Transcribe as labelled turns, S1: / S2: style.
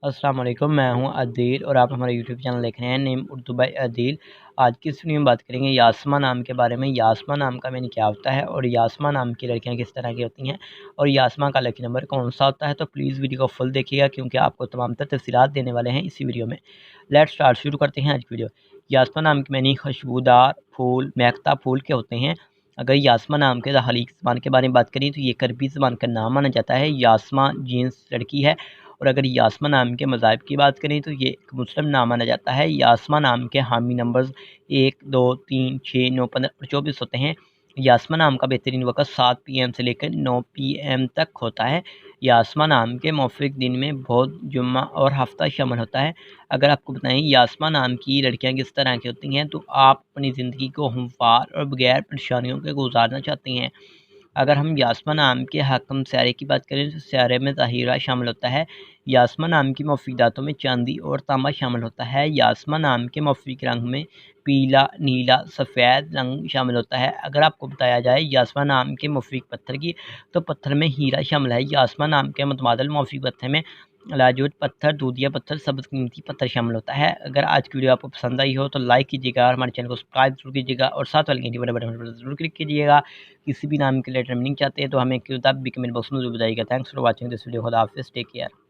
S1: अस्सलाम वालेकुम, मैं हूं अदील और आप हमारा यूट्यूब चैनल देख रहे हैं नेम उर्दू बाय अदील। आज की इस वीडियो में बात करेंगे यास्मा नाम के बारे में। यास्मा नाम का मीनिंग क्या होता है और यास्मा नाम की लड़कियां किस तरह की होती हैं और यास्मा का लकी नंबर कौन सा होता है। तो प्लीज़ वीडियो को फुल देखिएगा क्योंकि आपको तमाम तर तफसीलात देने वाले हैं इसी वीडियो में। लेट्स स्टार्ट, शुरू करते हैं आज की वीडियो। यास्मा नाम की मीनिंग खुशबूदार फूल, महकता फूल के होते हैं। अगर यास्मा नाम के हलीक ज़बान के बारे में बात करें तो ये करबी ज़बान का नाम माना जाता है। यास्मा जीन्स लड़की है। और अगर यास्मा नाम के मज़ाहिब की बात करें तो ये एक मुस्लिम नाम माना जाता है। यास्मा नाम के हामी नंबर्स 1, 2, 3, 6, 9, 15 और 24 होते हैं। यास्मा नाम का बेहतरीन वक़्त 7 PM से लेकर 9 PM तक होता है। यास्मा नाम के मौफिक दिन में बहुत जुम्मा और हफ्ता शामिल होता है। अगर आपको बताएं यास्मा नाम की लड़कियां किस तरह की होती हैं तो आप अपनी ज़िंदगी को हमवार और बगैर परेशानियों के गुजारना चाहती हैं। अगर हम यास्मा नाम के हाकम स्यारे की बात करें तो स्यारे में ज़हीरा शामिल होता है। यास्मा नाम की मुफीदातों में चांदी और तांबा शामिल होता है। यास्मा नाम के मौफिक रंग में पीला, नीला, सफ़ेद रंग शामिल होता है। अगर आपको बताया जाए यास्मा नाम के मौफिक पत्थर की तो पत्थर में हीरा शामिल है। यास्मा नाम के मुतबादल मौफिक पत्थर में लाजूद पत्थर, दूधिया पत्थर, सब्ज़ कीमती पत्थर शामिल होता है। अगर आज की वीडियो आपको पसंद आई हो तो लाइक कीजिएगा और हमारे चैनल को सब्सक्राइब जरूर कीजिएगा और साथ वाले घंटी वाले बटन पर जरूर क्लिक कीजिएगा। किसी भी नाम के लेटर मीनिंग चाहते हैं तो हमें भी कमेंट बॉक्स में जरूर बताइएगा। Thanks for watching this video. खुदा हाफिज़, टेक केयर।